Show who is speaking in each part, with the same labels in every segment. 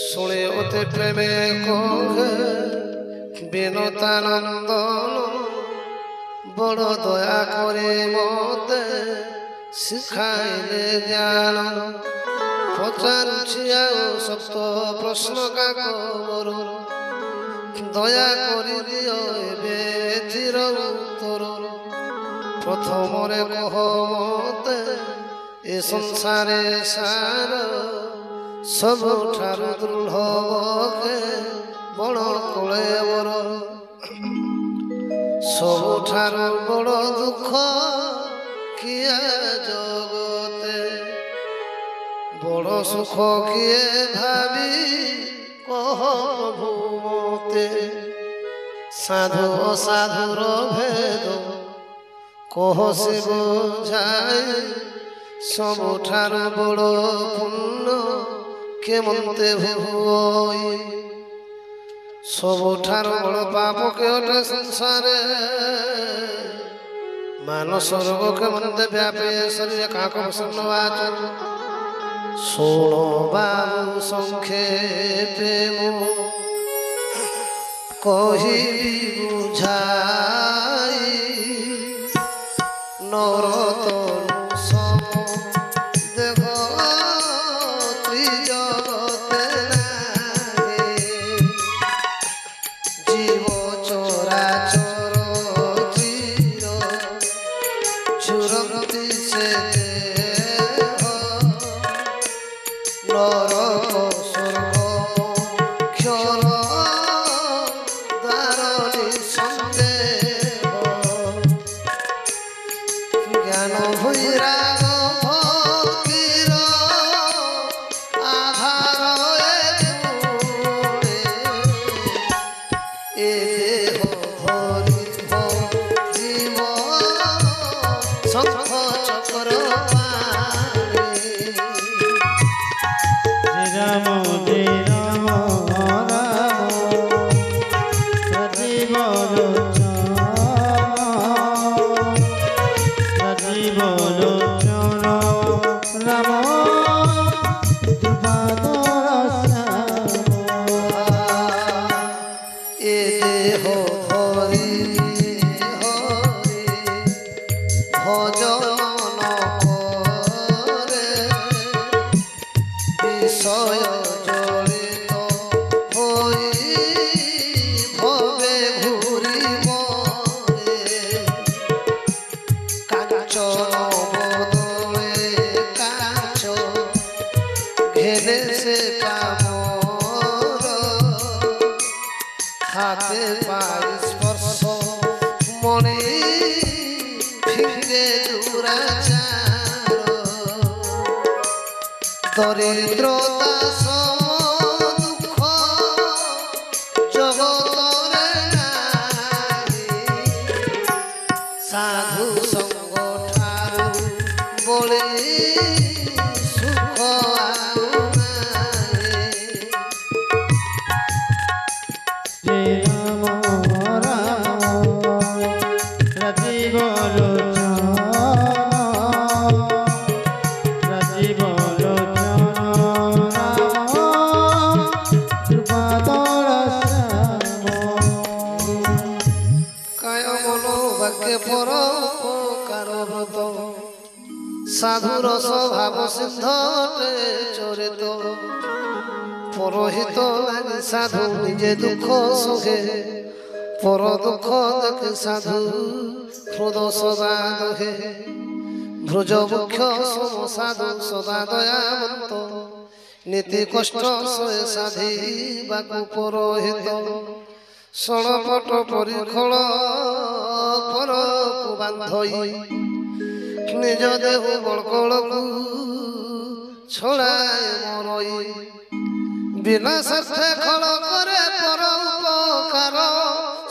Speaker 1: শুনে ওতে প্রেমে কোহে বিনতানন্দন বড় দয়া করে মতে শিখাইলে জ্ঞান পচারুছি ଆଉ সপ্ত প্রশ্ন কাক মোর দয়া করি দিও ଏବେ ଏଥିର ଉତ୍ତର ପ୍ରଥମରେ କହ ମତେ ଏ ସଂସାରେ ସାର ସବୁଠାରୁ ଦୃଢ଼ କେ ବଡ଼ କଳେବର ସବୁଠାରୁ ବଡ଼ ଦୁଃଖ କିଏ ଜଗତେ ବଡ଼ ସୁଖ କିଏ ଭାବି କହ ପ୍ରଭୁ ମତେ ସାଧୁ ଅସାଧୁର ଭେଦ କହ ସେ ବୁଝାଏ ସବୁଠାରୁ ବଡ଼ ପୁଣ୍ୟ କେମନ୍ତେ ହୁଏ ସବୁଠାରୁ ବଡ଼ ପାପ କେଉଁଟେ ସଂସାରେ ମାନସ ରୋଗ କେମନ୍ତେ ବ୍ୟାପେ ଶରୀର କାକ ପ୍ରସନ୍ନ ବାଚ ଶୁଣ ବାବୁ ସଂକ୍ଷେପେ ମୁଁ କହିବି ବୁଝାଇ ନରତନୁ ସମ ଦେହ ତ୍ରିଜଗତେ ନାହିଁ ଜୀବ ଚରାଚର ଚିର ଝୁରନ୍ତି ସେ ଦେହ ନରକ ସ୍ୱର୍ଗ କ୍ଷର ଦ୍ୱାର ନିଃସନ୍ଦେହ ଜ୍ଞାନ ଭୈରାଗ ଭକ୍ତିର ଆଧାର ଏ ଦେହ ଧରିବ ଜୀବ ଶଙ୍ଖ ଚକ୍ର ପାଣି
Speaker 2: ରାମ ରାମ ସଜୀବ ଲୋଚନ ରାମ
Speaker 1: ଏ ଦେହ ଧରି ହରି ଭଜନ କରେ ବିଷୟ ଜଡ଼ିତ ହୋଇ ଭବେ ଘୂରି ମରେ কাঞ্চন বদলে কাঞ্চ ঘেনে সে কামর হাতে পাই স্পর্শ মনে ফিরে দুরাচার দরিদ্রতা সম দুঃখ জগতরে নাই সাধু সঙ্গ ঠারু বলে সুখ ଆଉ ନାହିଁ
Speaker 2: রাম রাম রাজীব লোচন রাজীব লোচন রাম কৃপাদর শ্যাম
Speaker 1: কায় মন বাক্যে পর উপকার ব্রত সাধুর স্বভাব সিদ্ধতে চরিত পরহিত লাগি সাধু নিজে দুঃখ সুখে পর দুঃখ দেখে সাধু হৃদ সদা দহে ভ্রুজ মুখ্য সম সাধু সদা দয়াবন্ত নীতি কষ্ট সয়ে সাধিବାକୁ পরহিত ଷଣପଟ ପରିଖଳ ପରକୁ ବାନ୍ଧଇ ନିଜ ଦେହ ବଳକଳକୁ ଛଡ଼ାଏ ମରଇ ବିନା ସ୍ୱାର୍ଥେ ଖଳ କରେ ପର ଉପକାର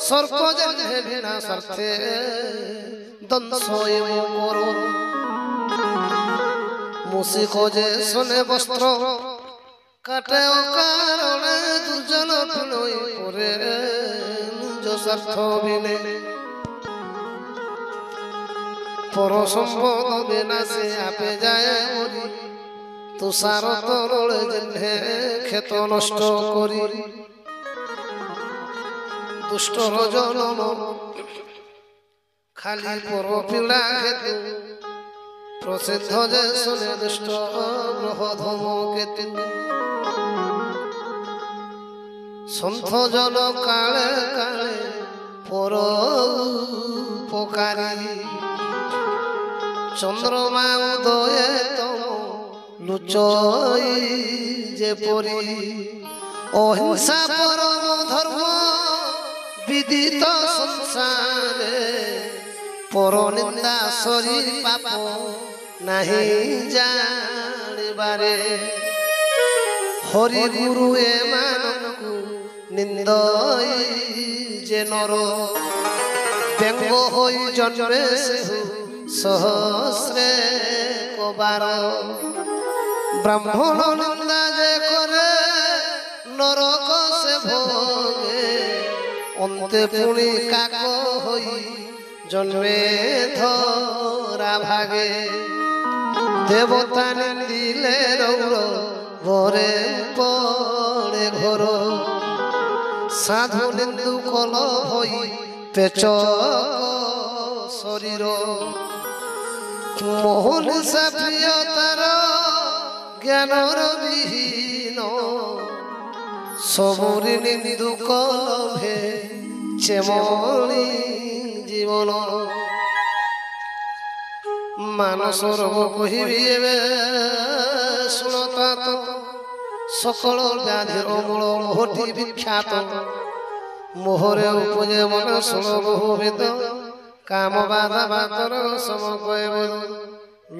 Speaker 1: ସର୍ପ ଯେହେ ବିନା ସ୍ୱାର୍ଥେ ଦଂଶ ମୋର ମୁସିକ ଯେ ଶନେ ବସ୍ତ୍ର কাটে অকারণে দুর্জন ফিলই করে নিজ স্বার্থ বিনে পর সম্পদ বিনাশে আপে যায় মরি তুষার তরলে জেনে ক্ষেত নষ্ট করি দুষ্টর জনম খালি পর পিড়া খেতু প্রসিদ্ধ যে শুনে দুষ্ট গ্রহ ধূমকেতু সন্থ জন কালে কালে পর উপকারী চন্দ্রমা উদয়ে তম লুচই যে পরি অহিংসা পরম ধর্ম বিদিত সংসারে পর নিন্দা শরীর পাপ নাহি জানিবারে হরি গুরু এমানଙ୍କୁ নিন্দই যে নর ব্যঙ্গ হই জন্মে সেহু সহস্রে কবার ব্রাহ্মণ নিন্দা যে করে নরক সে ভোগে অন্তে পুনি কাক হই জন্মে ধরা ভাগে দেবতা নিন্দিলে রৌর ভরে পড়ে ঘর সাধু নিন্দু কল হই পেচ শরীর মোহন প্রিয় তার জ্ঞানর বিহীন সবুরি নিন্দু কলভে চেমনি জীবন মানসর কহিবি এবে শুণতা তো সকল ব্যাধির মূল মোহটি বিখ্যাত মোহরে উপজে মন শুণ বহুবিধ কাম বাধা বাতর সম কইব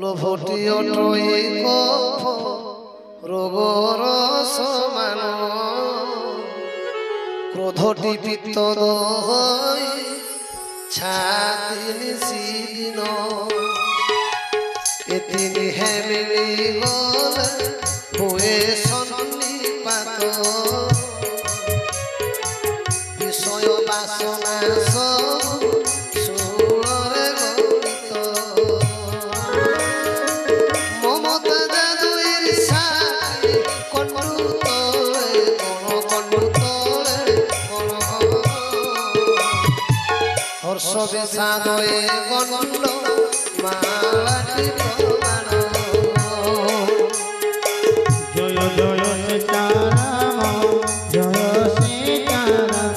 Speaker 1: লোভটি অটই কফ রোগর সমান ক্রোধটি পিত্ত দহই ছাতি নিশিদিন এতিনি হে মিলি গলে হুয়ে সন্নিপাত বিষয় বাসনা সব সুরে গণিত মমতা জাদু ঈর্ষাটি কণ্ঠু তলে কণ্ঠু তলে হর্ষ বিষাদয়ে গণ্ড মালাটি প্রমাণ
Speaker 2: জয় জয় সীতারাম জয় সীতারাম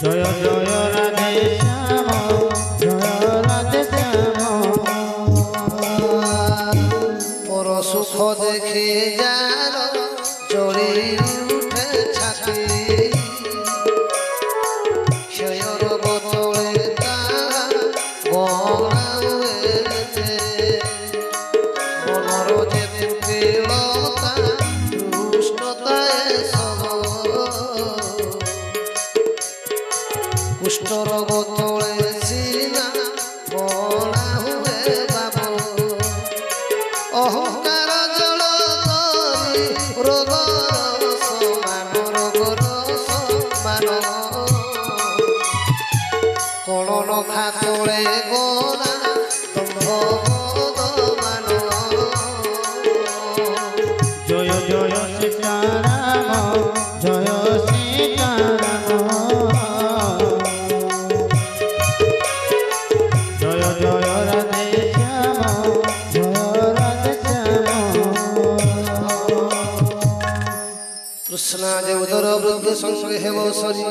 Speaker 2: জয় জয় রাধে শ্যাম জয় রাধে শ্যাম
Speaker 1: পর সুখ দেখে যার জড়ি উঠে ছাতি ক্ষয়র বোতলে তারা গড়া হয়েছে মনর যে দুর্বলতা দুষ্টতায় সব কুষ্ঠ রোগ তোলে সিনা গড়া হুয়ে বাবু অহংকার জল করি রোগর সমান কলন খাতলে গোনা দম্ভমান
Speaker 2: জয় জয় সীতারাম জয় সীতারাম জয় জয় রাধে শ্যাম জয় রাধে শ্যাম
Speaker 1: কৃষ্ণা যে উদর বৃদ্ধি সঙ্গে হেব শরী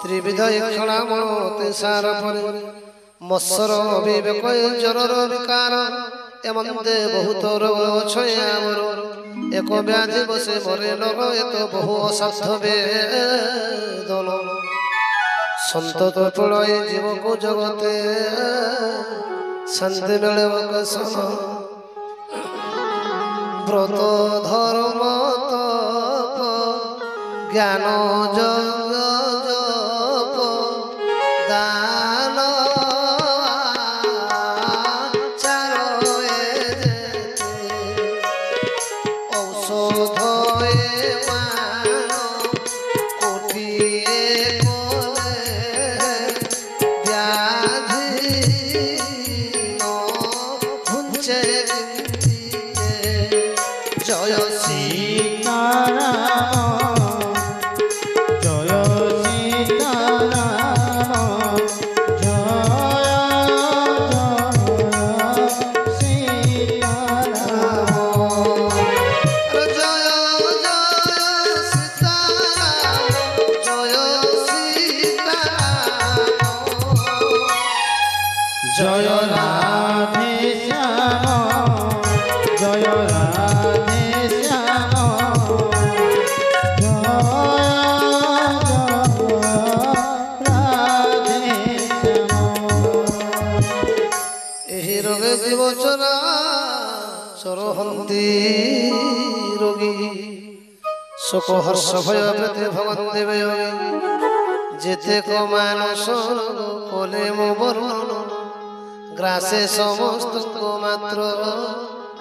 Speaker 1: ত্রিবিধ ক্ষণামতে সার পরে মৎসর বিবেক জ্বরর বিকার এমন্তে বহুত রোগ ছয় আমার এক ব্যাধি বসে মরে নর এত বহু অসাধ্য বেদন সন্তত প্রলয় জীবক জগতে শান্তি মিলে সম ব্রত ধর্ম তপ জ্ঞান যোগ জপ দান ঔষধ মান কোটি ব্যাধি বিচে জয়
Speaker 2: সীতারাম জয় সীতারাম জয় রাধে শ্যাম জয় রাধে শ্যাম রাধে শ্যাম
Speaker 1: ଏହି ରୋଗେ ଜୀବ ଚରା ଚରହନ୍ତି ରୋଗୀ ଶୋକ ହର୍ଷ ଭୟ ପ୍ରତି ଭଗବାନ ଦେବେ ଯେତେକ ମାନସ କଲେ ମୋ ବର୍ଣ୍ଣନ ଗ୍ରାସେ ସମସ୍ତଙ୍କ ମାତ୍ର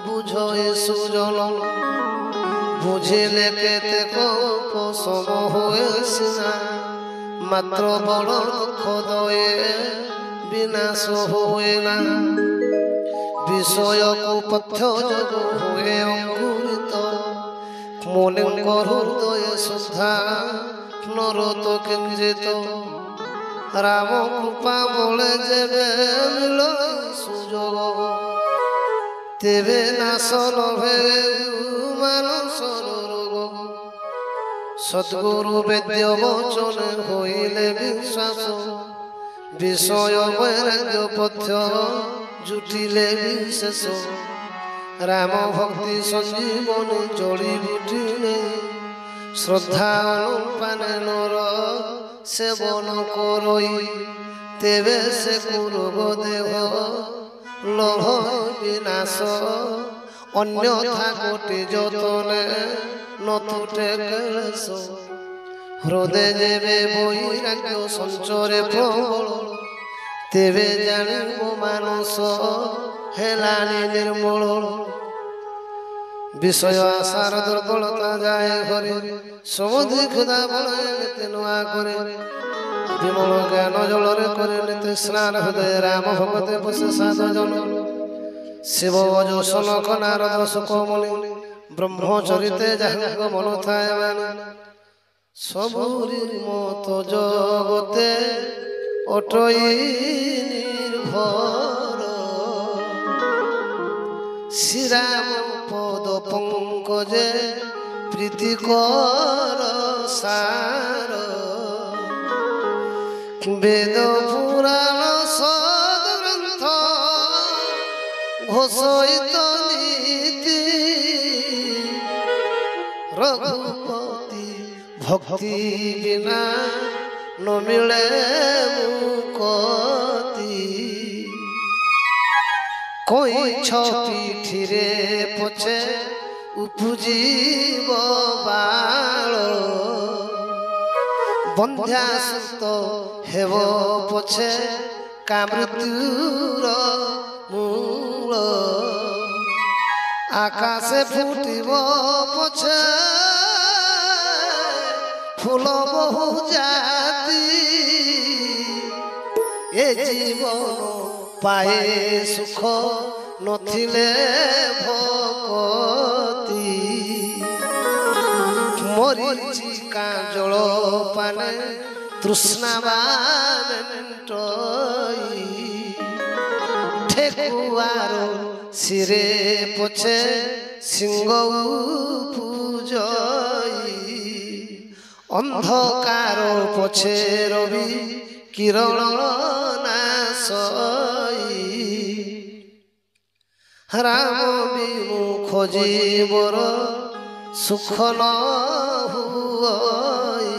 Speaker 1: ବୁଝ ଏ ସୁଜନ ବୁଝିଲେ କେତେକ ପସମ ହୁଏ ସିନା ମାତ୍ର ବଳ ଖୋଦଏ ବିନାଶ ହୁଏ ନା ବିଷୟକୁ ପଥ୍ୟ ଯୋଗ ହୁଏ ଅଙ୍କୁରିତ ମନେଙ୍କ ହୃଦୟ ସୁଧା ନରତ କିଞ୍ଚିତ ରାମ କୃପା ବଳେ ଯେବେ ମିଳ ସୁଯୋଗ ତେବେ ନାଶ ନଭେ ମାନସର ରୋଗ ସଦ୍ଗୁରୁ ବେଦ୍ୟ ବଚନ ହୋଇଲେ ବିଶ୍ୱାସ ବିଷୟ ବୈରାଗ୍ୟ ପଥ୍ୟ ଜୁଟିଲେ ବିଶେଷ ରାମ ଭକ୍ତି ସଞ୍ଜୀବନୀ ଜଳି ବୁଟିଲେ শ্রদ্ধা অনুপানে নর সেবন করই তেবে সে কুরোগ দেহ লোভ বিনাশ অন্যথা কোটি যতনে নতুটে কেলেশ হৃদয় যেবে বৈরাগ্য সঞ্চরে প্রবল তেবে জানিব মানুষ হেলানি নির্মল বিষয় আশার দুর্বলতা যায় ঘরে সমুদ্র ক্ষুধা বলে নিতে নূয়া করে বিমল জ্ঞান জলরে করে নিতে স্নান হৃদয় রাম ভগতে বসে সাধজন শিব অজসন নারদ সুকমলি ব্রহ্মচরিতে যাহাঙ্গ মন থায় মানে সবুরির মত জগতে অটই নির্ভর শ্রীরাম পদ পঙ্কজে প্রীতিকর সার বেদ পুরাণ সদগ্রন্থ ঘোষিত নীতি রঘুপতি ভক্তি বিনা ন মিলে মুকতি কইছ পিঠিরে পছে উপজীব বাল বন্ধ্যাসুত হেব পছে কামৃত্যুর মূল আকাশে ফুটিব পছে ফুল বহু জাতি এ জীবন পায়ে সুখ নথিলে ভকতি মরিচি কাজল পানে তৃষ্ণা মেণ্টই ঠেকুয়ার শিরে পছে সিংহ পূজই অন্ধকার পছে রবি কিরণ নাশই রাম বিমুখ জীবর সুখ ন হুই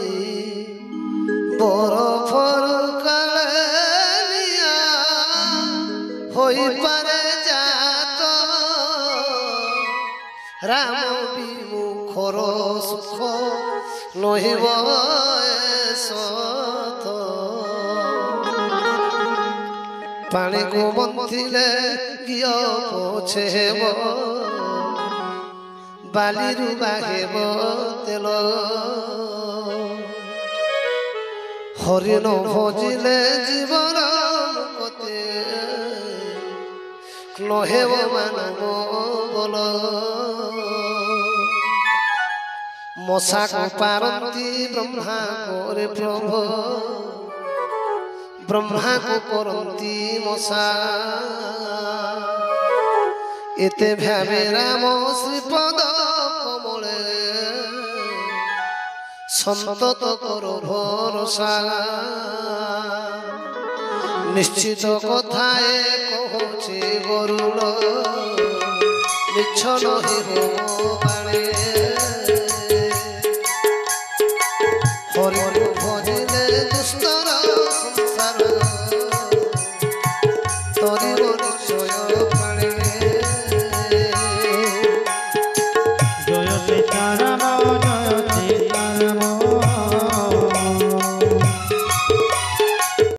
Speaker 1: বরফর কালিয়া হইপারে জাত রাম বিমুখর সুখ নহিব সত পানি কো মন্থিলে গিয় পছে হেব বালিরু বাহেব তেল হরিণ ভজিলে জীবন কতে নহেব মানব বল মশাକୁ ପାରନ୍ତି ବ୍ରହ୍ମା করে প্রভু ব্রহ্মাକୁ କରନ୍ତି মশা এতে ভাবে রাম শ্রীপদ কমলে সন্তত কর ভরসা নিশ্চিত কথায় কହୁଛି গরুড় মিছ নহিব বাণী হরিକୁ ভজি